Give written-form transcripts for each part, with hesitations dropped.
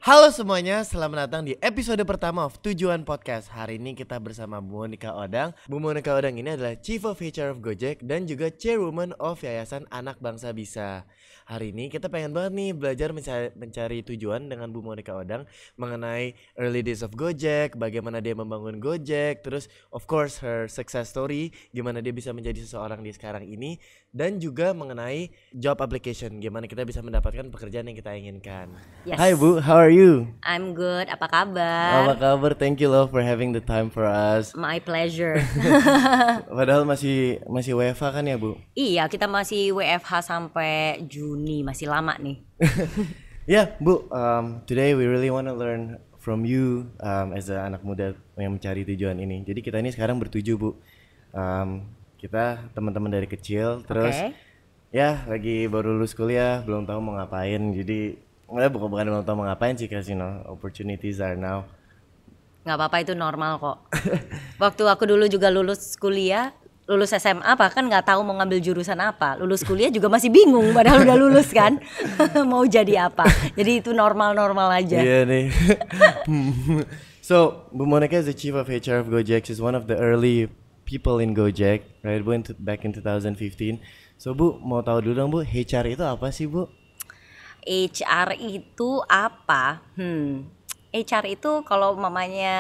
Halo semuanya, selamat datang di episode pertama of Tujuan Podcast. Hari ini kita bersama Bu Monika Odang. Bu Monika Odang ini adalah Chief of HR of Gojek dan juga Chairwoman of Yayasan Anak Bangsa Bisa. Hari ini kita pengen banget nih belajar mencari tujuan dengan Bu Monika Odang mengenai early days of Gojek, bagaimana dia membangun Gojek, terus of course her success story, gimana dia bisa menjadi seseorang di sekarang ini, dan juga mengenai job application, gimana kita bisa mendapatkan pekerjaan yang kita inginkan. Yes. Hai Bu, how are you? I'm good. Apa kabar? Apa kabar? Thank you love for having the time for us. My pleasure. Padahal masih WFH kan ya Bu? Iya, kita masih WFH sampai Juni, masih lama nih. Yeah, Bu. Today we really want to learn from you as a anak muda yang mencari tujuan ini. Jadi kita ini sekarang bertuju Bu. Kita teman-teman dari kecil, terus ya lagi baru lulus kuliah, belum tahu mau ngapain. Jadi bukan belum tahu mau ngapain sih, because you know opportunities are now. Nggak apa-apa, itu normal kok. Waktu aku dulu juga lulus kuliah, lulus SMA bahkan nggak tahu mau ngambil jurusan apa. Lulus kuliah juga masih bingung, padahal udah lulus kan. Mau jadi apa. Jadi itu normal-normal aja. Iya nih. So, Bu Monika is the Chief of HR of Gojek. She's one of the early people in Gojek, right? Back in 2015. So, Bu, mau tahu dulu dong Bu, HR itu apa sih Bu? HR itu apa? HR itu kalau mamanya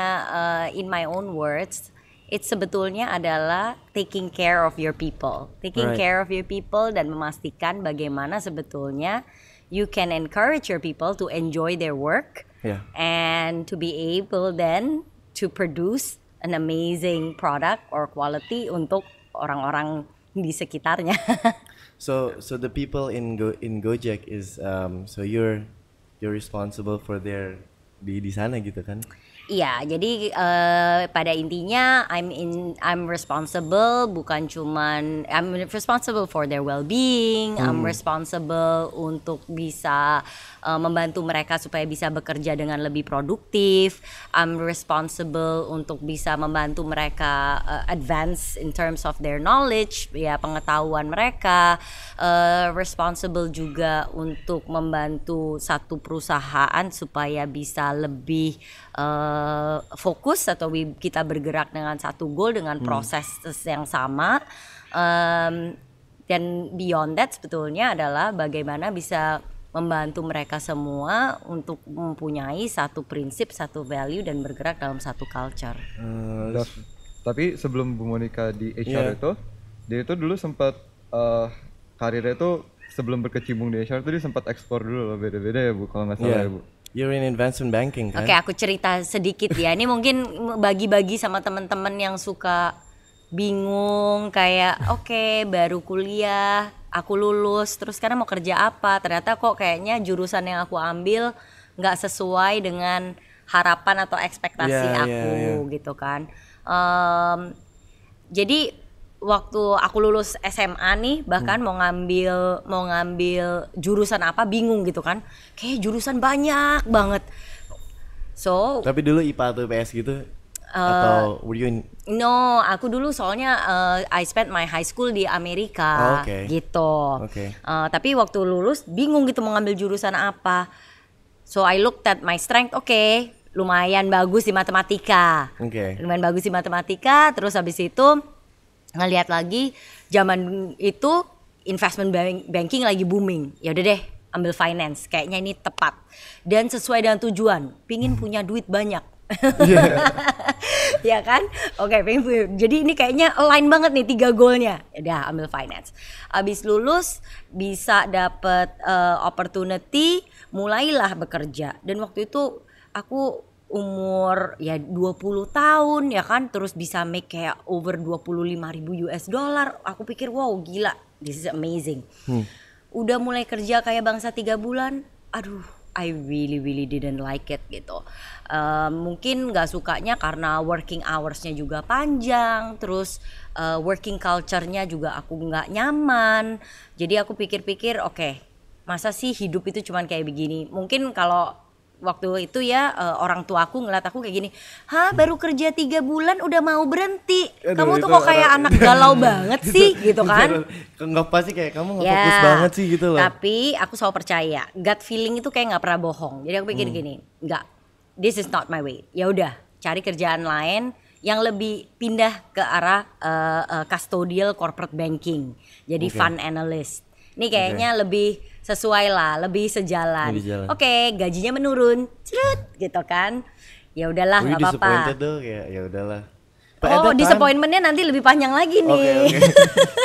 in my own words, it sebetulnya adalah taking care of your people. Taking care of your people dan memastikan bagaimana sebetulnya you can encourage your people to enjoy their work and to be able then to produce an amazing product or quality untuk orang-orang di sekitarnya. So the people in Gojek is so you're responsible for their di sana gitu kan? Iya, jadi pada intinya I'm responsible, bukan cuman I'm responsible for their well-being, I'm responsible untuk bisa membantu mereka supaya bisa bekerja dengan lebih produktif, I'm responsible untuk bisa membantu mereka advance in terms of their knowledge, ya pengetahuan mereka, responsible juga untuk membantu satu perusahaan supaya bisa lebih fokus atau kita bergerak dengan satu goal dengan proses yang sama, dan beyond that sebetulnya adalah bagaimana bisa membantu mereka semua untuk mempunyai satu prinsip, satu value dan bergerak dalam satu culture. Tapi sebelum Bu Monika di HR itu, dia itu dulu sempat karirnya itu sebelum berkecimpung di HR itu dia sempat ekspor dulu loh, beda-beda ya Bu kalau nggak salah ya Bu. You're in investment banking kan? Oke, aku cerita sedikit ya. Ini mungkin bagi-bagi sama teman-teman yang suka bingung kayak oke, baru kuliah, aku lulus, terus sekarang mau kerja apa? Ternyata kok kayaknya jurusan yang aku ambil nggak sesuai dengan harapan atau ekspektasi aku gitu kan. Jadi waktu aku lulus SMA nih, bahkan mau ngambil jurusan apa bingung gitu kan. Kayak jurusan banyak banget. So, tapi dulu IPA atau IPS gitu atau were you in? No, aku dulu soalnya I spent my high school di Amerika gitu. Tapi waktu lulus bingung gitu mau ngambil jurusan apa. So I looked at my strength, lumayan bagus di matematika. Lumayan bagus di matematika, terus habis itu ngelihat lagi zaman itu investment banking lagi booming. Ya udah deh, ambil finance. Kayaknya ini tepat dan sesuai dengan tujuan. Pingin punya duit banyak. Ya kan? Jadi ini kayaknya align banget nih 3 goalnya. Ya udah, ambil finance. Abis lulus bisa dapet opportunity, mulailah bekerja. Dan waktu itu aku umur ya 20 tahun ya kan, terus bisa make kayak over 25.000 US dollar. Aku pikir wow gila, this is amazing. Udah mulai kerja kayak bangsa 3 bulan, aduh I really didn't like it gitu. Mungkin gak sukanya karena working hoursnya juga panjang, terus working culture-nya juga aku gak nyaman. Jadi aku pikir-pikir masa sih hidup itu cuman kayak begini. Mungkin kalau waktu itu ya orang tua aku ngeliat aku kayak gini, hah baru kerja 3 bulan udah mau berhenti, kamu tuh kok kayak anak galau banget sih gitu kan. Nggak pasti kayak kamu nggak fokus banget sih gitu loh. Tapi aku selalu percaya gut feeling itu kayak nggak pernah bohong. Jadi aku pikir gini, nggak, this is not my way. Ya udah cari kerjaan lain yang lebih pindah ke arah custodial corporate banking, jadi fund analyst. Ini kayaknya lebih sesuai lah, lebih sejalan. Oke, gajinya menurun, cerut gitu kan. Ya udahlah, nggak apa-apa. Disappointed tuh kayak ya udahlah. Disappointmentnya nanti lebih panjang lagi nih. Okay.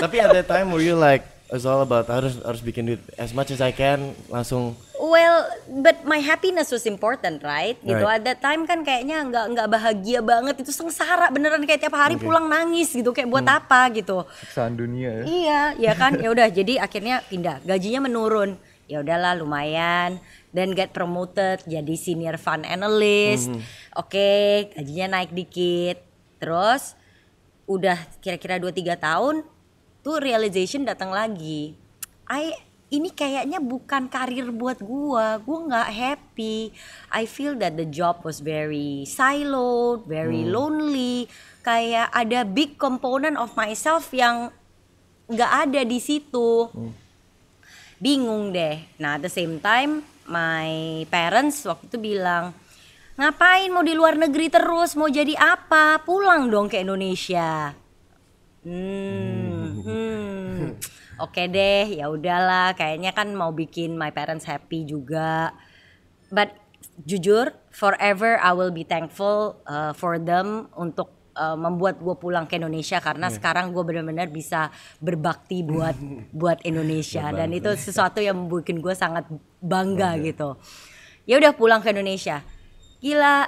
Tapi at that time were you like it's all about harus bikin duit as much as I can langsung. Well, but my happiness was important, right? Gitu. At that time kan kayaknya nggak bahagia banget, itu sengsara beneran kayak tiap hari pulang nangis gitu, kayak buat apa gitu. Siksaan dunia ya. Iya, ya kan. Ya udah, jadi akhirnya pindah, gajinya menurun. Ya udahlah lumayan, dan get promoted jadi senior fund analyst. Oke, gajinya naik dikit. Terus udah kira-kira 2-3 tahun tuh realization datang lagi. Ini kayaknya bukan karir buat gua nggak happy. I feel that the job was very siloed, very lonely. Kayak ada big component of myself yang nggak ada di situ. Bingung deh. Nah, at the same time, my parents waktu itu bilang, ngapain mau di luar negeri terus? Mau jadi apa? Pulang dong ke Indonesia. Oke deh, ya udahlah. Kayaknya kan mau bikin my parents happy juga. But jujur, forever I will be thankful for them untuk membuat gue pulang ke Indonesia, karena sekarang gue benar-benar bisa berbakti buat Indonesia, dan itu sesuatu yang membuat gue sangat bangga gitu. Ya udah pulang ke Indonesia. Gila,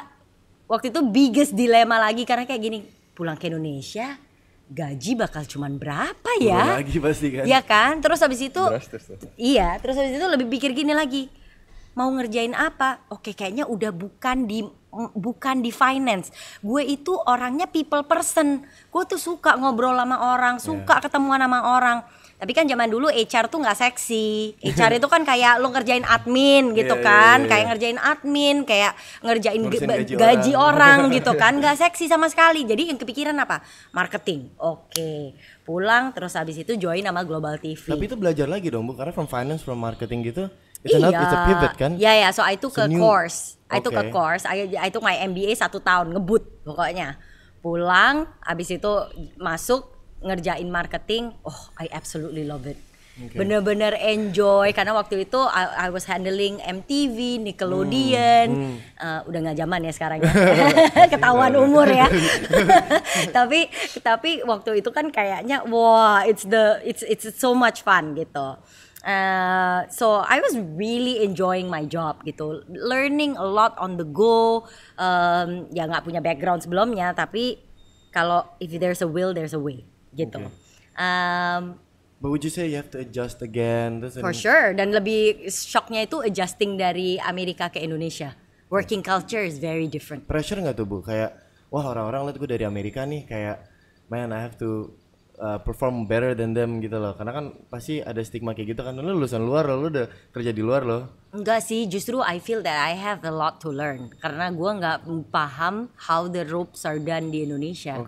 waktu itu biggest dilema lagi karena kayak gini, pulang ke Indonesia gaji bakal cuman berapa ya? Lagi pasti kan. Iya kan? Terus habis itu Iya. terus habis itu lebih pikir gini lagi. Mau ngerjain apa? Oke, kayaknya udah bukan di finance. Gue itu orangnya people person. Gue tuh suka ngobrol sama orang, suka ketemuan sama orang. Tapi kan zaman dulu HR tuh nggak seksi. HR itu kan kayak lo ngerjain admin gitu kan, kayak ngerjain admin, kayak ngerjain gaji orang gitu kan, nggak seksi sama sekali. Jadi yang kepikiran apa? Marketing. Oke. Pulang terus habis itu join sama Global TV. Tapi itu belajar lagi dong Bu, karena from finance, from marketing gitu. It's a pivot kan? Iya, so I took a course. I took my MBA 1 tahun ngebut pokoknya. Pulang, habis itu masuk ngerjain marketing. Oh, I absolutely love it. Bener-bener enjoy, karena waktu itu I was handling MTV, Nickelodeon. Udah nggak zaman ya sekarang ya. Ketahuan umur ya. tapi waktu itu kan kayaknya wah, it's so much fun gitu. So I was really enjoying my job gitu, learning a lot on the go. Ya nggak punya background sebelumnya, tapi kalau if there's a will, there's a way gitu. But would you say you have to adjust again? For sure, dan lebih shocknya itu adjusting dari Amerika ke Indonesia. Working culture is very different. Pressure nggak tuh Bu? Kayak wah orang-orang lihat gue dari Amerika nih, kayak man I have to perform better than them gitu loh, karena kan pasti ada stigma kayak gitu kan, lu lulusan luar lo, lu udah kerja di luar lo. Enggak sih, justru I feel that I have a lot to learn, karena gue nggak paham how the ropes are done di Indonesia.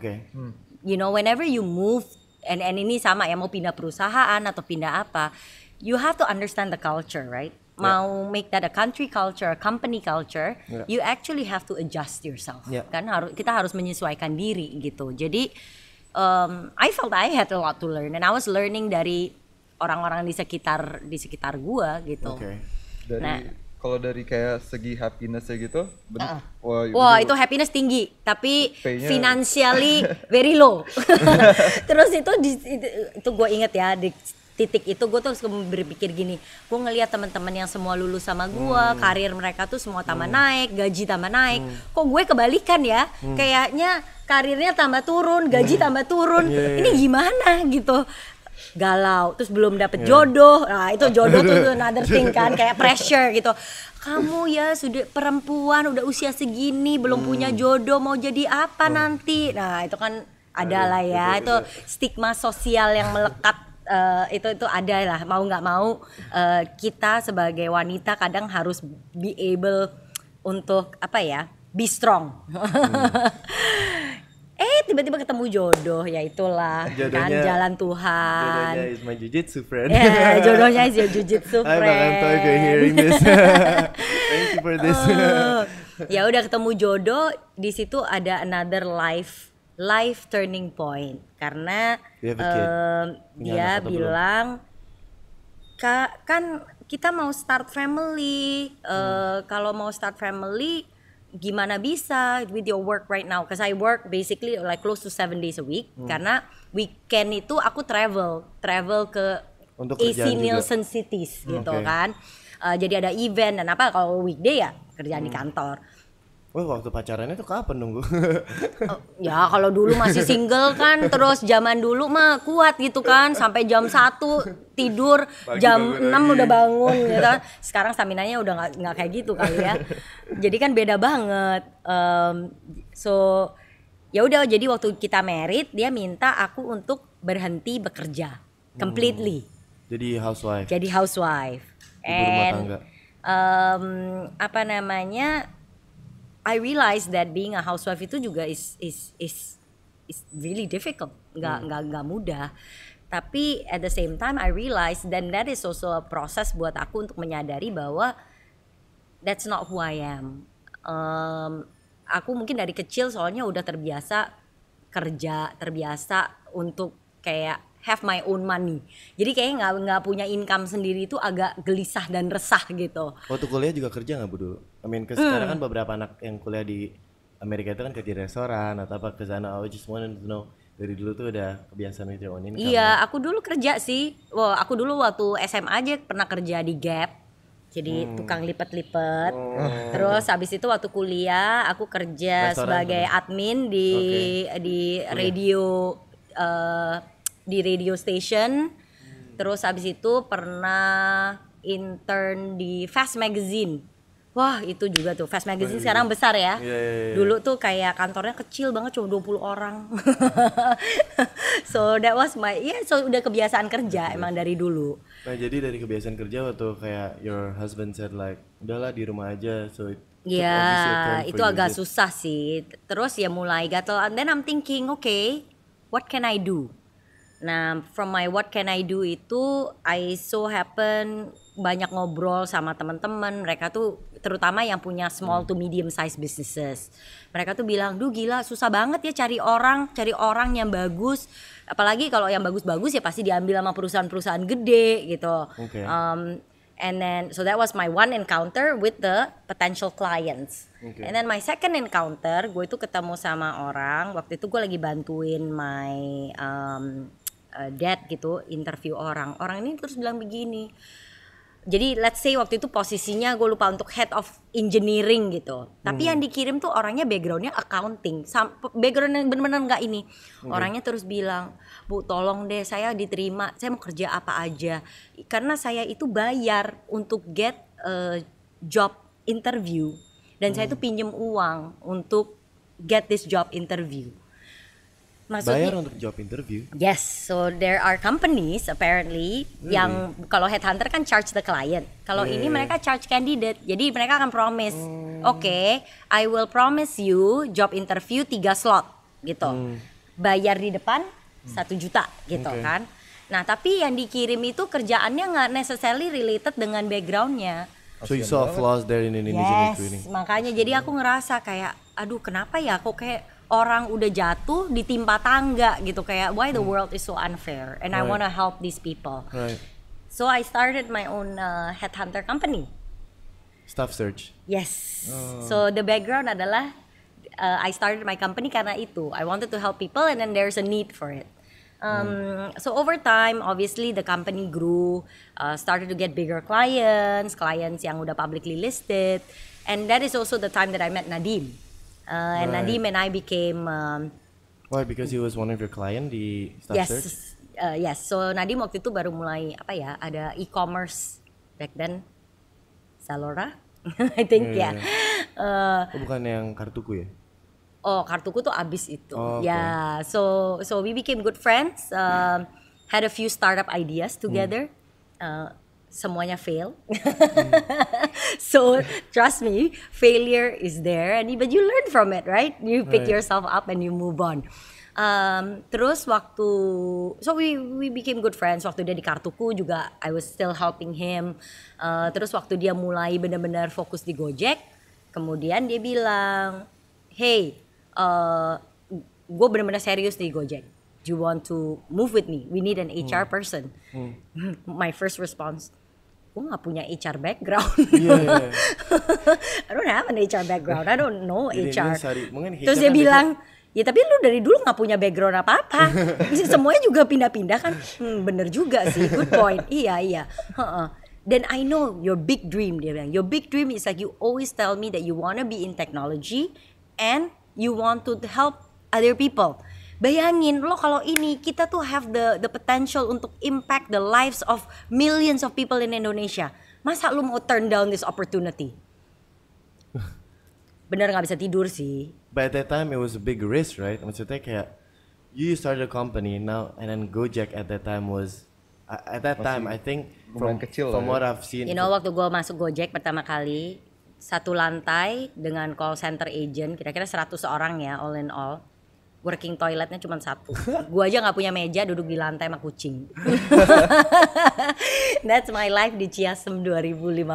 You know, whenever you move, and ini sama ya, mau pindah perusahaan atau pindah apa, you have to understand the culture, right? Mau make that a country culture, a company culture, you actually have to adjust yourself. Kan kita harus menyesuaikan diri gitu. Jadi I felt I had a lot to learn, and I was learning dari orang-orang di sekitar gua gitu. Kalau dari kayak segi happiness gitu, wah itu happiness tinggi, tapi financially very low. Terus itu gue inget ya, di titik itu gue tuh berpikir gini, gue ngelihat teman-teman yang semua lulus sama gue, karir mereka tuh semua tambah naik, gaji tambah naik, kok gue kebalikan ya, kayaknya karirnya tambah turun, gaji tambah turun, ini gimana gitu. Galau, terus belum dapet jodoh. Nah itu jodoh tuh another thing kan, kayak pressure gitu. Kamu ya sudah perempuan, udah usia segini belum punya jodoh, mau jadi apa nanti? Nah itu kan ada lah ya, itu stigma sosial yang melekat. Itu ada lah, mau nggak mau kita sebagai wanita kadang harus be able untuk apa ya, be strong. Tiba-tiba ketemu jodoh, ya itulah kan jalan Tuhan. Jodohnya is my jujitsu friend. Jodohnya is your jujitsu friend. I'm Antoy hearing this. Thank you for this. Ya udah ketemu jodoh, di situ ada another life turning point karena dia bilang kan kita mau start family. Kalau mau start family gimana bisa with your work right now, because I work basically like close to 7 days a week karena weekend itu aku travel ke AC Nielsen cities gitu kan. Jadi ada event dan apa, kalau weekday ya kerjaan di kantor. Waktu pacarannya tuh kapan nunggu? Ya kalau dulu masih single kan, terus zaman dulu mah kuat gitu kan, sampai jam 1 tidur, jam 6 udah bangun gitu kan. Sekarang staminanya udah nggak kayak gitu kali ya. Jadi kan beda banget. So ya udah, jadi waktu kita married dia minta aku untuk berhenti bekerja completely. Jadi housewife. Ibu rumah tangga. Apa namanya? I realized that being a housewife itu juga is really difficult, nggak mudah. Tapi at the same time I realized, dan that is also a process buat aku untuk menyadari bahwa that's not who I am. Aku mungkin dari kecil soalnya udah terbiasa kerja, terbiasa untuk kayak have my own money. Jadi kayaknya nggak punya income sendiri itu agak gelisah dan resah gitu. Waktu kuliah juga kerja nggak Bu dulu? I mean, sekarang kan beberapa anak yang kuliah di Amerika itu kan kerja di restoran atau apa ke sana. I just wanted to know, dari dulu tuh udah kebiasaan with your own income. Iya, aku dulu kerja sih. Aku dulu waktu SMA aja pernah kerja di Gap. Jadi tukang lipet-lipet. Terus habis itu waktu kuliah aku kerja sebagai admin di radio di radio station. Terus habis itu pernah intern di Fast Magazine. Wah, itu juga tuh Fast Magazine sekarang besar ya. Dulu tuh kayak kantornya kecil banget, cuma 20 orang. So that was so udah kebiasaan kerja emang dari dulu. Nah, jadi dari kebiasaan kerja waktu kayak your husband said like, udahlah di rumah aja, so itu agak susah sih. Terus ya mulai gatel, and then I'm thinking, okay, what can I do? Nah, from my what can I do itu, I so happen banyak ngobrol sama teman-teman. Mereka tuh terutama yang punya small to medium size businesses. Mereka tuh bilang, "Duh gila, susah banget ya cari orang yang bagus. Apalagi kalau yang bagus-bagus ya pasti diambil sama perusahaan-perusahaan gede gitu." Okay. And then so that was my one encounter with the potential clients. Okay. And then my second encounter, gue itu ketemu sama orang. Waktu itu gue lagi bantuin my dad gitu, interview orang. Orang ini terus bilang begini. Jadi let's say waktu itu posisinya gue lupa untuk head of engineering gitu. Tapi yang dikirim tuh orangnya backgroundnya accounting. Background yang bener-bener nggak ini. Orangnya terus bilang, "Bu tolong deh saya diterima, saya mau kerja apa aja. Karena saya itu bayar untuk get job interview. Dan saya tuh pinjem uang untuk get this job interview." Maksudnya, bayar untuk job interview? Yes, so there are companies apparently yang kalau headhunter kan charge the client. Kalau ini mereka charge candidate. Jadi mereka akan promise, okay, I will promise you job interview 3 slot gitu. Bayar di depan 1 juta gitu kan. Nah tapi yang dikirim itu kerjaannya nggak necessarily related dengan backgroundnya. So you saw flaws there in Indonesian recruiting? Yes, makanya jadi aku ngerasa kayak, aduh kenapa ya kok kayak orang udah jatuh ditimpa tangga gitu, kayak why the world is so unfair and I wanna help these people. So I started my own headhunter company. Staff search. Yes. So the background adalah I started my company karena itu. I wanted to help people and then there's a need for it. So over time, obviously the company grew, started to get bigger clients yang udah publicly listed, and that is also the time that I met Nadim. And Nadim and I became. Why? Because he was one of your client di staff search. Yes. So Nadim waktu itu baru mulai ada e-commerce back then, Zalora, I think Bukan yang Kartuku ya? Oh, Kartuku tuh abis itu. Okay. Yeah. So we became good friends. Had a few startup ideas together. Semuanya fail. So trust me, failure is there, but you learn from it, right? You pick yourself up and you move on. Terus waktu, so we became good friends. Waktu dia di Kartuku juga, I was still helping him. Terus waktu dia mulai benar-benar fokus di Gojek, kemudian dia bilang, hey, gue benar-benar serius di Gojek. Do you want to move with me? We need an HR person. My first response, gue gak punya HR background. Yeah. I don't have an HR background. I don't know HR. Mungkin Terus dia bilang, ya tapi lu dari dulu gak punya background apa-apa. Semuanya juga pindah-pindah kan. Bener juga sih, good point. Iya. Then I know your big dream, dia bilang. Your big dream is like you always tell me that you wanna be in technology and you want to help other people. Bayangin lo kalau ini kita tuh have the potential untuk impact the lives of millions of people in Indonesia. Masa lo mau turn down this opportunity? Bener gak bisa tidur sih. But at that time it was a big risk, right? Maksudnya kayak you started a company now, and then Gojek at that time was at that time I think from what I've seen. You know, waktu gue masuk Gojek pertama kali, satu lantai dengan call center agent, kira-kira 100 orang ya, all in all. Working toiletnya cuma satu. Gue aja nggak punya meja, duduk di lantai sama kucing. That's my life di Ciasem 2015.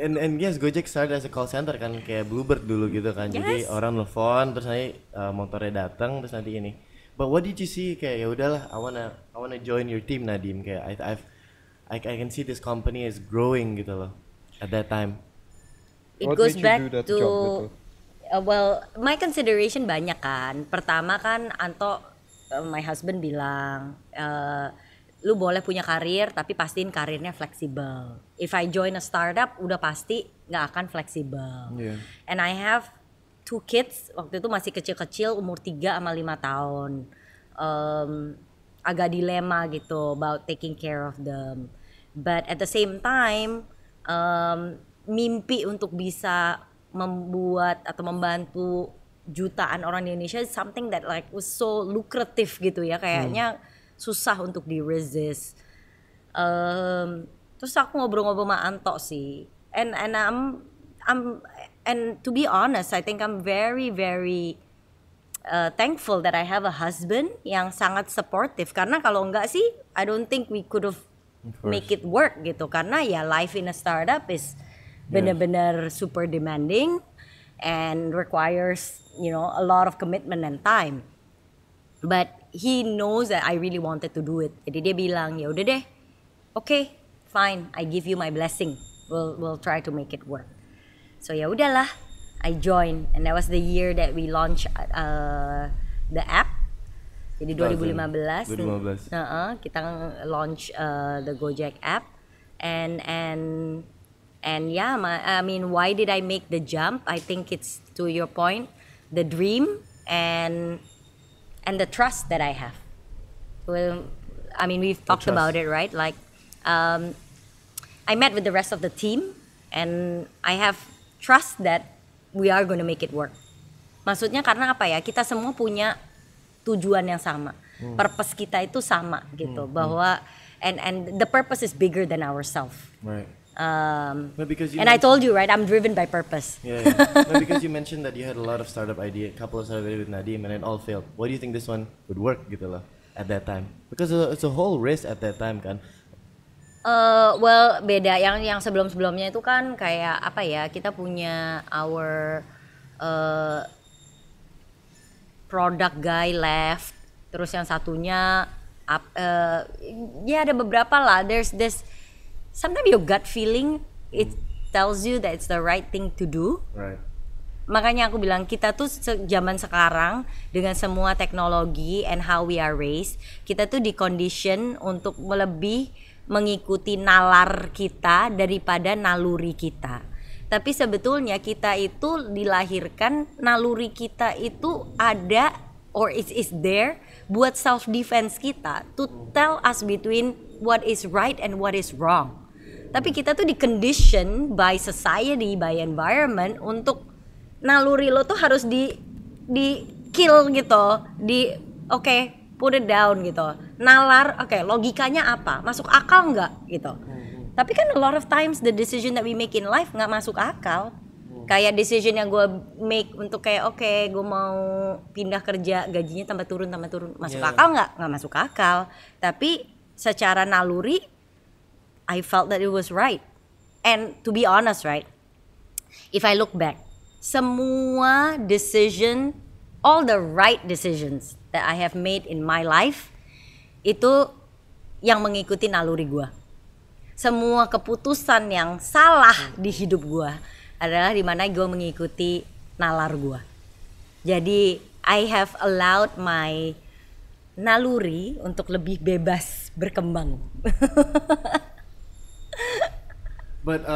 And yes, Gojek started as a call center kan, kayak Bluebird dulu gitu kan. Jadi orang nelfon, terus nanti motornya datang, terus nanti ini. But what did you see? Kayak ya udahlah, I wanna join your team, Nadim. Kayak I can see this company is growing gitu loh at that time. It goes back to well, my consideration banyak kan. Pertama kan Anto, my husband bilang, lu boleh punya karir tapi pastiin karirnya fleksibel. If I join a startup udah pasti nggak akan fleksibel. Yeah. And I have 2 kids, waktu itu masih kecil-kecil, umur 3 sama 5 tahun. Agak dilema gitu about taking care of them. But at the same time, mimpi untuk bisa membuat atau membantu jutaan orang di Indonesia is something that like was so lucrative gitu ya, kayaknya susah untuk di resist. Terus aku ngobrol-ngobrol sama Anto sih, and to be honest, I think I'm very thankful that I have a husband yang sangat supportive, karena kalau enggak sih I don't think we could have make it work gitu, karena ya life in a startup is benar-benar super demanding and requires, you know, a lot of commitment and time. But he knows that I really wanted to do it. Jadi dia bilang, ya udah deh, okay, fine, I give you my blessing. We'll try to make it work. So ya udahlah, I joined, and that was the year that we launched the app. Jadi 2015. Kita launch the Gojek app, and yeah, I mean, why did I make the jump? I think it's, to your point, the dream and the trust that I have. Well, I mean, we've talked about it, right? Like, I met with the rest of the team, and I have trust that we are going to make it work. Maksudnya karena apa ya? Kita semua punya tujuan yang sama, purpose kita itu sama gitu, bahwa and the purpose is bigger than ourselves. Right. And I told you, right, I'm driven by purpose. Yeah. No, because you mentioned that you had a lot of startup idea, couple of startup ideas with Nadim, and it all failed. Why do you think this one would work gitu loh at that time? Because it's a whole risk at that time kan. Well, beda yang sebelum-sebelumnya itu kan kayak apa ya, kita punya our product guy left, terus yang satunya ya ada beberapa lah, there's this sometimes your gut feeling, it tells you that it's the right thing to do. Right. Makanya aku bilang kita tuh zaman sekarang dengan semua teknologi and how we are raised, kita tuh di condition untuk lebih mengikuti nalar kita daripada naluri kita. Tapi sebetulnya kita itu dilahirkan, naluri kita itu ada or is there buat self defense kita, to tell us between what is right and what is wrong. Tapi kita tuh di condition by society, by environment untuk naluri lo tuh harus di kill gitu, put it down gitu. Nalar, logikanya apa? Masuk akal nggak gitu? Tapi kan a lot of times the decision that we make in life nggak masuk akal. Kayak decision yang gue make untuk kayak oke, gue mau pindah kerja, gajinya tambah turun, masuk akal nggak masuk akal. Tapi secara naluri, I felt that it was right. And to be honest, right, if I look back, semua decision, all the right decisions that I have made in my life, itu yang mengikuti naluri gue. Semua keputusan yang salah di hidup gue adalah dimana gue mengikuti nalar gue. Jadi I have allowed my naluri untuk lebih bebas berkembang. But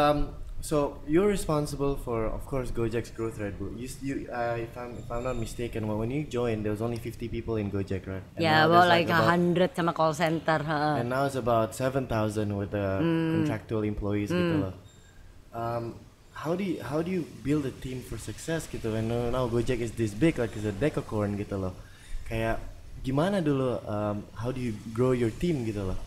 so you're responsible for, of course, Gojek's growth, right? If I'm not mistaken, when you joined, there was only 50 people in Gojek, right? And Yeah, now about there's like 100 sama call center. And now it's about 7,000 with the contractual employees gitu loh. How do you build a team for success gitu? And now Gojek is this big, like it's a decacorn gitu loh. Kayak gimana dulu? How do you grow your team gitu loh?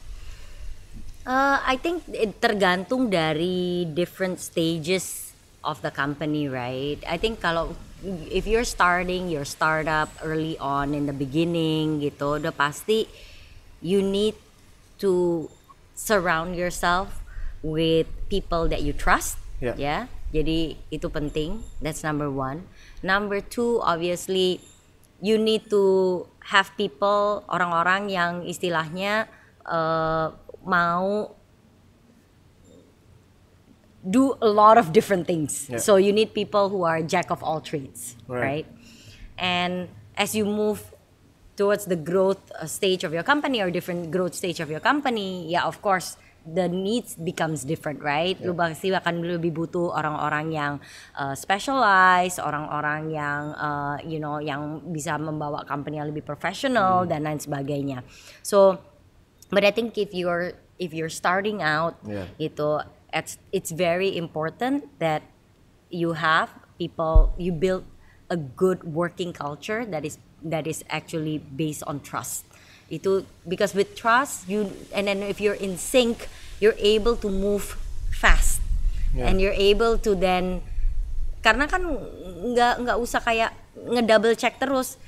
I think tergantung dari different stages of the company, right? I think kalau if you're starting your startup early on in the beginning gitu, udah pasti you need to surround yourself with people that you trust, ya. Jadi itu penting. That's number one. Number two, obviously you need to have people, orang-orang yang istilahnya mau do a lot of different things. So you need people who are jack of all trades, right? And as you move towards the growth stage of your company or different growth stage of your company, yeah, of course the needs becomes different, right? Lu pasti akan lebih butuh orang-orang yang specialized, orang-orang yang yang bisa membawa company yang lebih professional dan lain sebagainya. So, but I think if you're starting out, it's very important that you have people, you build a good working culture that is actually based on trust. Itu because with trust and then if you're in sync, you're able to move fast and you're able to then, karena kan nggak usah kayak ngedouble check terus.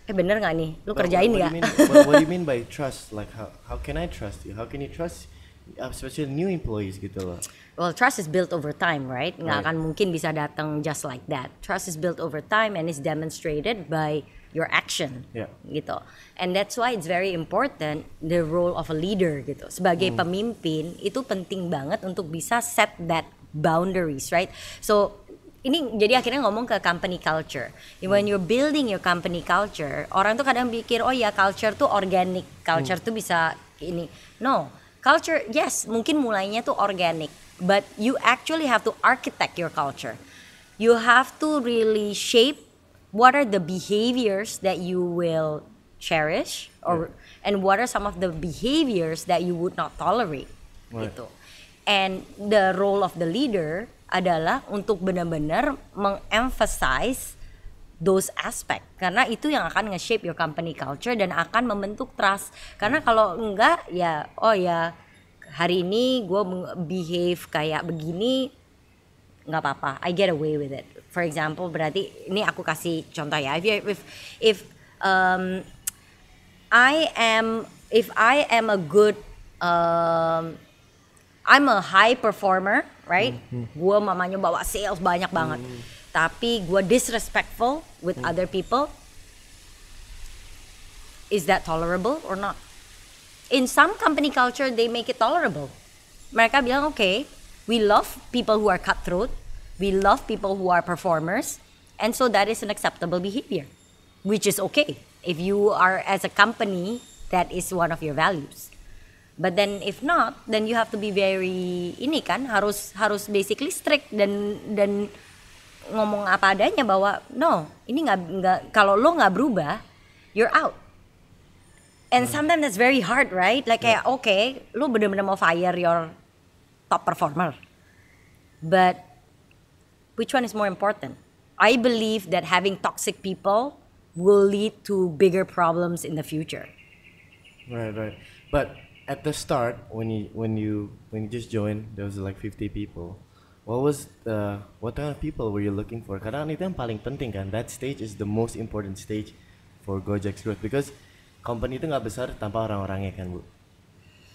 Bener nggak nih, lu kerjain nggak? What do you mean by trust? Like how can I trust you? How can you trust, especially new employees gitu loh? Well, trust is built over time, right? Nggak akan mungkin bisa datang just like that. Trust is built over time and is demonstrated by your action, gitu. And that's why it's very important the role of a leader, gitu. Sebagai pemimpin itu penting banget untuk bisa set that boundaries, right? So ini jadi akhirnya ngomong ke company culture. When you're building your company culture, orang tuh kadang pikir, oh ya culture tuh organic, culture tuh bisa ini. No, culture yes mungkin mulainya tuh organic, but you actually have to architect your culture. You have to really shape what are the behaviors that you will cherish, and what are some of the behaviors that you would not tolerate, gitu. And the role of the leader adalah untuk benar-benar mengemphasize those aspect, karena itu yang akan nge-shape your company culture dan akan membentuk trust. Karena kalau enggak ya, oh ya hari ini gue behave kayak begini, nggak apa-apa, I get away with it. For example, berarti ini aku kasih contoh ya. If I am a good I'm a high performer, right? Gue mamanya bawa sales banyak banget, tapi gue disrespectful with other people. Is that tolerable or not? In some company culture, they make it tolerable. Mereka bilang, okay, we love people who are cutthroat, we love people who are performers, and so that is an acceptable behavior, which is okay if you are as a company that is one of your values. But then if not, then you have to be very harus basically strict dan ngomong apa adanya bahwa no, ini nggak kalau lo nggak berubah, you're out. And sometimes that's very hard, right? Like kayak okay, lo benar-benar mau fire your top performer, but which one is more important? I believe that having toxic people will lead to bigger problems in the future. Right. But at the start when you just joined, there was like 50 people. What kind of people were you looking for? Karena itu yang paling penting kan. That stage is the most important stage for Gojek's growth because company itu nggak besar tanpa orang-orangnya kan, Bu.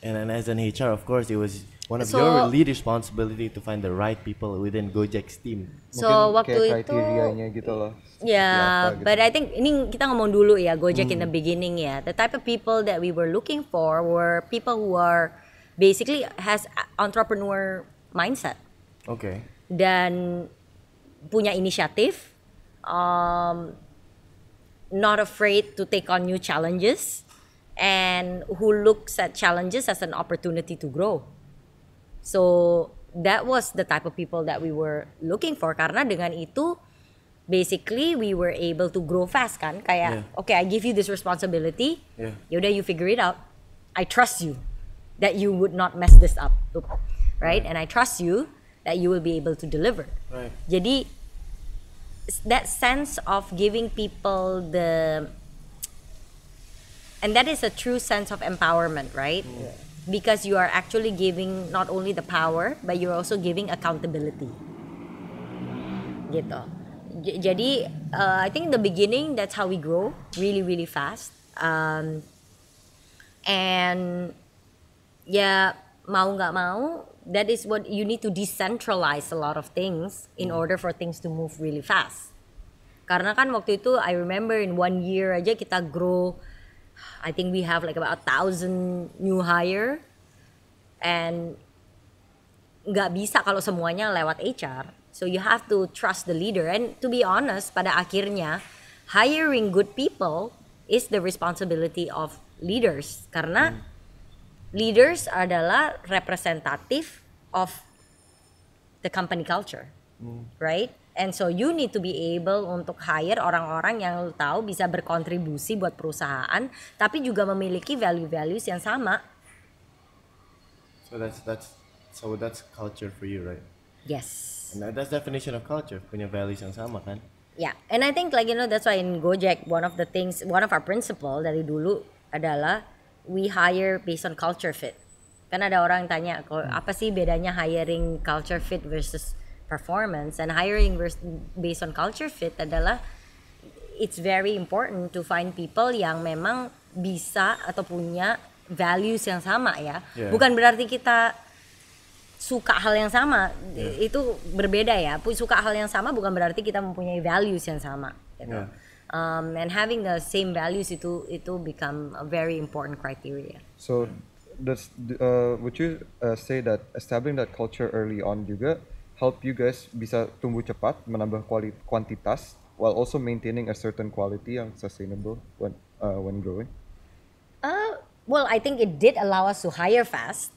And as an HR, of course, it was one of your lead responsibility to find the right people within Gojek's team. So Mungkin waktu kayak itu kriterianya gitu loh. yeah, Seperti apa gitu. but I think ini kita ngomong dulu ya Gojek in the beginning ya. The type of people that we were looking for were people who are basically has entrepreneur mindset Okay. dan punya inisiatif, not afraid to take on new challenges, and who looks at challenges as an opportunity to grow. So that was the type of people that we were looking for karena dengan itu basically we were able to grow fast kan kayak okay, I give you this responsibility, yaudah you figure it out, I trust you that you would not mess this up, right? And I trust you that you will be able to deliver. Right. Jadi that sense of giving people and that is a true sense of empowerment, right? Because you are actually giving not only the power but you're also giving accountability gitu. Jadi I think in the beginning that's how we grow really fast, and ya mau nggak mau that is what you need to decentralize a lot of things in order for things to move really fast. Karena kan waktu itu I remember in 1 year aja kita grow, I think we have like about 1,000 new hire, and nggak bisa kalau semuanya lewat HR. So you have to trust the leader, and to be honest, pada akhirnya hiring good people is the responsibility of leaders karena leaders adalah representative of the company culture, right? And so you need to be able untuk hire orang-orang yang lu tahu bisa berkontribusi buat perusahaan, tapi juga memiliki value-values yang sama. So that's culture for you, right? Yes. And that's definition of culture, punya values yang sama kan? Yeah, and I think like that's why in Gojek one of our principle dari dulu adalah we hire based on culture fit. Kan ada orang yang tanya, apa sih bedanya hiring culture fit versus performance? And hiring based on culture fit adalah it's very important to find people yang memang bisa atau punya values yang sama ya. Bukan berarti kita suka hal yang sama, itu berbeda ya. Suka hal yang sama bukan berarti kita mempunyai values yang sama gitu. And having the same values itu become a very important criteria. So would you say that establishing that culture early on juga help you guys bisa tumbuh cepat, menambah kuantitas while also maintaining a certain quality yang sustainable when growing? Well, I think it did allow us to hire fast.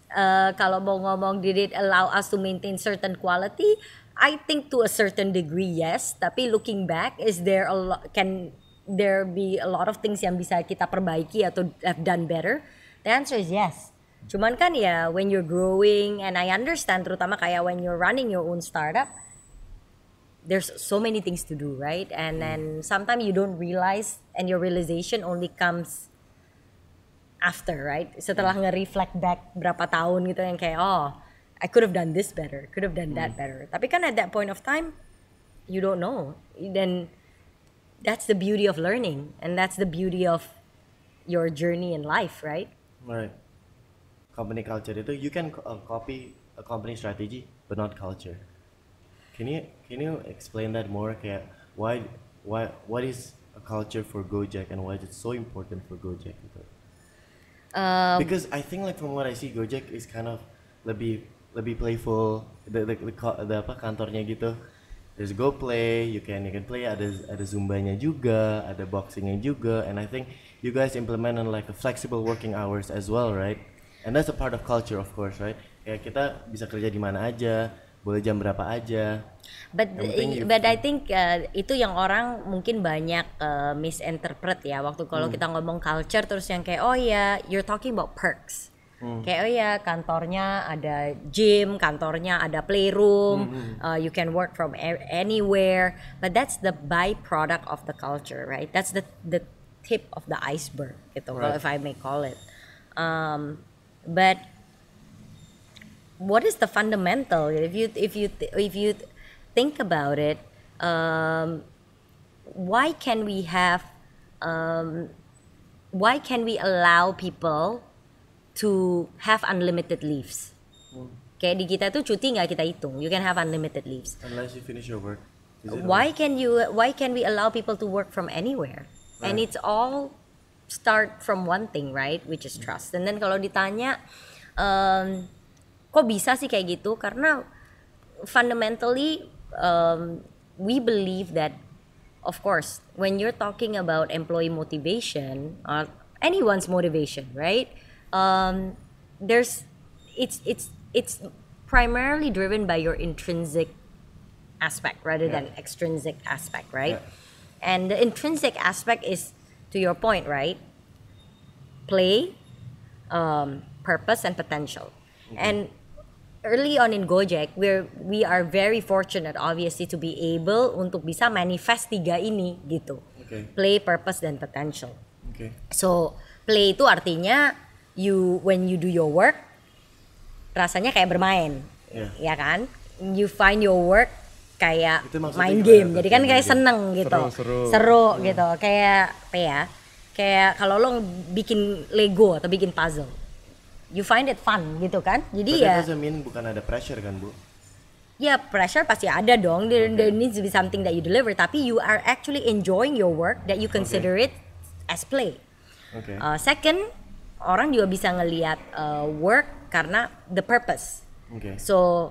Kalau mau ngomong did it allow us to maintain certain quality? I think to a certain degree yes. Tapi looking back, can there be a lot of things yang bisa kita perbaiki atau have done better? The answer is yes. Cuman kan ya when you're growing, and I understand terutama kayak when you're running your own startup, there's so many things to do, right? And then sometimes you don't realize, and your realization only comes after, right? Setelah nge-reflect back berapa tahun gitu yang kayak I could have done this better, could have done that better. Tapi kan at that point of time you don't know. Then that's the beauty of learning, and that's the beauty of your journey in life, right? Right. Company culture itu you can copy a company strategy but not culture. Can you explain that more? Kayak what is a culture for Gojek and why is it so important for Gojek gitu? Because I think like from what I see Gojek is kind of lebih playful, the kantornya gitu. There's Go Play, you can play, ada Zumbanya juga, ada boxingnya juga, and I think you guys implement on like a flexible working hours as well, right? And that's a part of culture of course, right? Kayak kita bisa kerja di mana aja, boleh jam berapa aja. But I think itu yang orang mungkin banyak misinterpret ya waktu kalau kita ngomong culture terus yang kayak you're talking about perks. Kayak kantornya ada gym, kantornya ada playroom, you can work from anywhere, but that's the byproduct of the culture, right? That's the tip of the iceberg gitu, right. If I may call it. but what is the fundamental? If you think about it, why can we allow people to have unlimited leaves? Kayak di kita tuh cuti nggak kita hitung. You can have unlimited leaves. Unless you finish your work. Why can we allow people to work from anywhere? Right. And it's all start from one thing, right? Which is trust. And then kalau ditanya, kok bisa sih kayak gitu? Karena fundamentally we believe that, of course, when you're talking about employee motivation or anyone's motivation, right? It's primarily driven by your intrinsic aspect rather than extrinsic aspect, right? And the intrinsic aspect is, to your point, right? Play, purpose, and potential. And early on in Gojek, we are very fortunate, obviously, to be able untuk bisa manifest 3 ini gitu. Play, purpose, dan potential. So play itu artinya when you do your work, rasanya kayak bermain, ya kan? You find your work kayak main game, jadi kan kayak seneng gitu, seru gitu, kayak apa ya? Kayak kalau lo bikin Lego atau bikin puzzle, you find it fun gitu kan? Jadi But that doesn't mean bukan ada pressure kan, Bu? Ya, pressure pasti ada dong. There needs to be something that you deliver, tapi you are actually enjoying your work that you consider it as play. Second, orang juga bisa ngelihat work karena the purpose. So,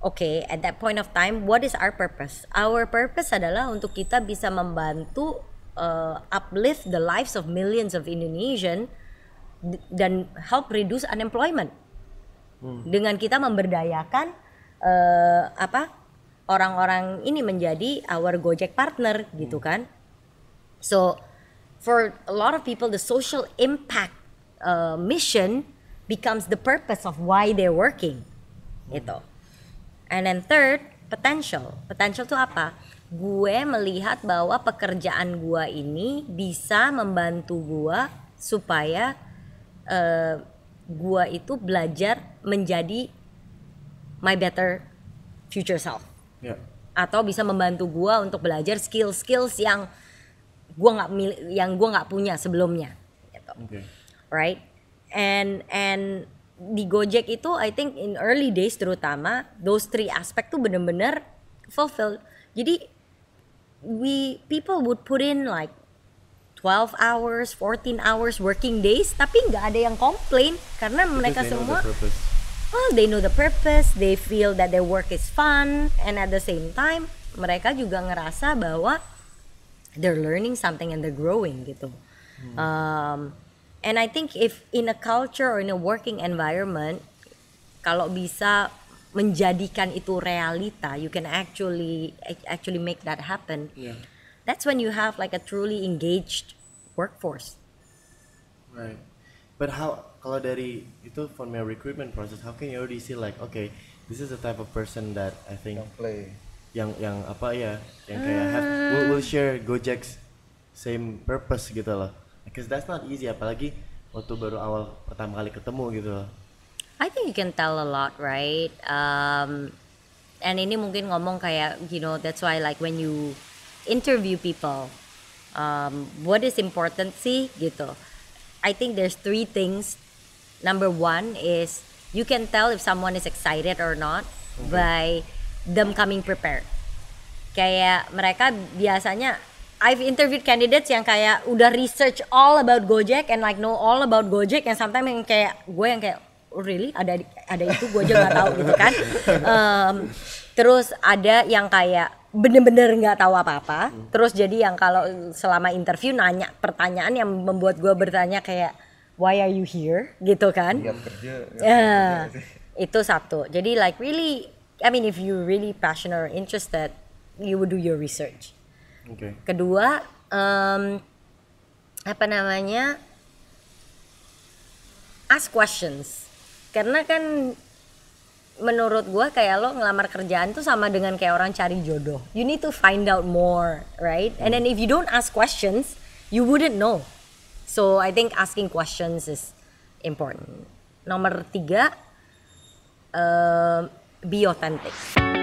at that point of time, what is our purpose? Our purpose adalah untuk kita bisa membantu uplift the lives of millions of Indonesian dan help reduce unemployment. Dengan kita memberdayakan orang-orang ini menjadi our Gojek partner gitu kan. So, for a lot of people, the social impact mission becomes the purpose of why they're working, gitu. And then third, potential. Potential itu apa? Gue melihat bahwa pekerjaan gue ini bisa membantu gue supaya gue itu belajar menjadi my better future self. Atau bisa membantu gue untuk belajar skills yang gue nggak punya sebelumnya, gitu. Right? And di Gojek itu, I think in early days terutama, those 3 aspect tuh bener-bener fulfilled. Jadi people would put in like 12 hours, 14 hours working days, tapi nggak ada yang complain karena mereka semua, they know the purpose, they feel that their work is fun, and at the same time mereka juga ngerasa bahwa they're learning something and they're growing gitu. And I think if in a culture or in a working environment, kalau bisa menjadikan itu realita, you can actually make that happen. That's when you have like a truly engaged workforce. Right. But kalau dari itu from your recruitment process, how can you already see like, okay, this is the type of person that I think yang kayak will share Gojek's same purpose gitu loh. Because that's not easy, apalagi waktu baru awal pertama kali ketemu gitu loh. I think you can tell a lot, right? And ini mungkin ngomong kayak, that's why like when you interview people, what is important sih gitu. I think there's 3 things. Number 1 is you can tell if someone is excited or not by them coming prepared. Kayak mereka biasanya, I've interviewed candidates yang kayak udah research all about Gojek and like know all about Gojek, and sometimes yang kayak gue yang kayak, oh really ada itu gue aja nggak tahu gitu kan. Terus ada yang kayak bener-bener nggak tahu apa-apa. Terus jadi yang kalau selama interview nanya pertanyaan yang membuat gue bertanya kayak, why are you here gitu kan? Itu satu. Jadi like really, I mean if you really passionate or interested, you would do your research. Kedua, ask questions. Karena kan menurut gue kayak lo ngelamar kerjaan tuh sama dengan kayak orang cari jodoh. You need to find out more, right? And then if you don't ask questions, you wouldn't know. So I think asking questions is important. nomor 3, be authentic.